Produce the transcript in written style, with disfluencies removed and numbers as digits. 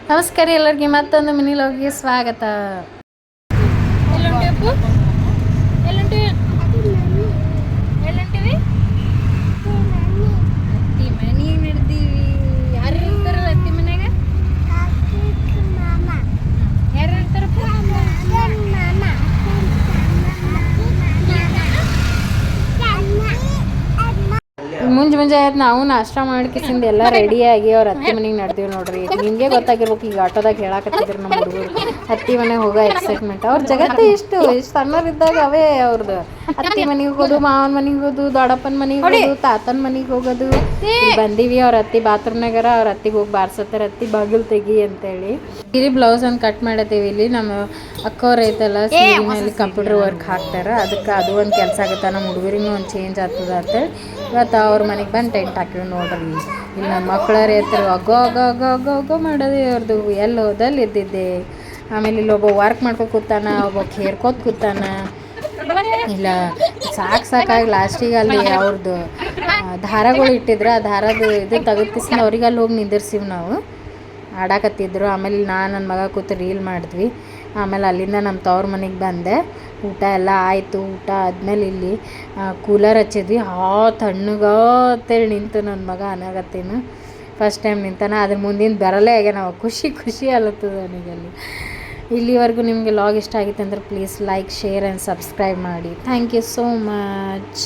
ನಮಸ್ಕಾರ ಎಲ್ಲರಿಗೆ ಮತ್ತೊಂದು ಮಿನಿ ಲಾಗಿಗೆ ಸ್ವಾಗತ. ಅತ್ತಿ ಮನೆಗೆ ನಡೆದೀವಿ. ಯಾರು ಇರ್ತಾರಲ್ಲ ಅತ್ತಿ ಮನ್ಯಾಗ? ಯಾರು ಇರ್ತಾರಪ್ಪ? ಮುಂಜಾನೆ ಆಯ್ತು, ನಾವು ನಾಷ್ಟ ಮಾಡ್ಕಿಸಿಂದ ಎಲ್ಲ ರೆಡಿಯಾಗಿ ಅವ್ರ ಅತ್ತಿ ಮನೆಗೆ ನಡ್ದೀವಿ ನೋಡ್ರಿ. ನಿಮಗೆ ಗೊತ್ತಾಗಿರ್ಬೇಕು, ಈಗ ಆಟೋದಾಗ ಹೇಳಾಕತ್ತಿದ್ರು ನಮ್ಮ ಹುಡುಗರು ಅತ್ತಿ ಮನೆಗೆ ಹೋಗೋ ಎಕ್ಸೈಟ್ಮೆಂಟ್. ಅವ್ರ ಜಗತ್ತೇ ಇಷ್ಟು ಸಣ್ಣರಿದ್ದಾಗ ಅವೇ ಅವ್ರದ್ದು. ಅತ್ತಿ ಮನೆಗೆ ಹೋಗೋದು, ಮಾವನ ಮನೆಗೆ ಹೋಗೋದು, ದೊಡ್ಡಪ್ಪನ ಮನೆಗೆ ಹೋಗೋದು, ತಾತನ ಮನೆಗೆ ಹೋಗೋದು. ಬಂದೀವಿ, ಅವ್ರ ಅತ್ತಿ ಬಾತ್ರೂಮ್ನಾಗಾರ ಅವ್ರ ಅತ್ತಿಗೆ ಹೋಗಿ ಬಾರ್ಸತ್ತಾರ, ಅತ್ತಿ ಬಾಗಿಲು ತೆಗಿ ಅಂತೇಳಿ. ಇಲ್ಲಿ ಬ್ಲೌಸ್ ಅನ್ನು ಕಟ್ ಮಾಡತ್ತೀವಿ. ಇಲ್ಲಿ ನಮ್ಮ ಅಕ್ಕವ್ರು ಐತಲ್ಲ, ಸೀರೆನಲ್ಲಿ ಕಂಪ್ಯೂಟರ್ ವರ್ಕ್ ಹಾಕ್ತಾರೆ, ಅದಕ್ಕೆ ಅದು ಒಂದು ಕೆಲಸ ಆಗುತ್ತೆ. ನಮ್ಮ ಹುಡುಗರಿಗೂ ಒಂದು ಚೇಂಜ್ ಆಗ್ತದ ಅಂತೇಳಿ ಇವತ್ತು ಅವ್ರ ಮನೆಗೆ ಬಂದು ಟೆಂಟ್ ಹಾಕಿವಿ ನೋಡ್ರಿ. ಇಲ್ಲಿ ನಮ್ಮ ಮಕ್ಕಳರ ಎತ್ತರು ಅಗ್ಗೋ ಅಗ್ಗೋ ಅಗ್ಗೋ ಅಗ್ಗೋ ಅಗ್ಗೋ ಮಾಡೋದು ಅವ್ರದ್ದು. ಎಲ್ಲಿ ಹೋದಲ್ಲಿ ಇದ್ದಿದ್ದೆ. ಆಮೇಲೆ ಇಲ್ಲೊಬ್ಬ ವರ್ಕ್ ಮಾಡ್ಕೊ ಕೂತಾನ, ಒಬ್ಬ ಹೇರ್ಕೋತ ಕೂತಾನ. ಇಲ್ಲ ಸಾಕಾಗಿ ಲಾಸ್ಟಿಗೆ ಅಲ್ಲಿ ಅವ್ರದ್ದು ದಾರಗಳು ಇಟ್ಟಿದ್ರು, ಆ ದಾರದ ಇದು ತೆಗೆದ್ಕಿಸಿಂದ ಅವ್ರಿಗೆ ಅಲ್ಲಿ ಹೋಗಿ ನಿಂದಿರ್ಸಿವಿ ನಾವು. ಆಡಾಕತ್ತಿದ್ರು. ಆಮೇಲೆ ನಾನು ನನ್ನ ಮಗ ಕೂತು ರೀಲ್ ಮಾಡಿದ್ವಿ. ಆಮೇಲೆ ಅಲ್ಲಿಂದ ನಮ್ಮ ತವ್ರ ಮನೆಗೆ ಬಂದೆ. ಊಟ ಎಲ್ಲ ಆಯಿತು. ಊಟ ಆದಮೇಲೆ ಇಲ್ಲಿ ಕೂಲರ್ ಹಚ್ಚಿದ್ವಿ. ತಣ್ಣಗ ಅಂತೇಳಿ ನಿಂತು ನನ್ನ ಮಗ ಅನಾಗತ್ತೇನು ಫಸ್ಟ್ ಟೈಮ್ ನಿಂತಾನ. ಅದ್ರ ಮುಂದಿನ ಬರಲೇ ಆಗ ನಾವು ಖುಷಿ ಅಲ್ಲತ್ತದ ನನಗಲ್ಲಿ. ಇಲ್ಲಿವರೆಗೂ ನಿಮಗೆ ಲಾಗ್ ಇಷ್ಟ ಆಗಿತ್ತು ಅಂದ್ರೆ please like, share and subscribe ಮಾಡಿ. Thank you so much.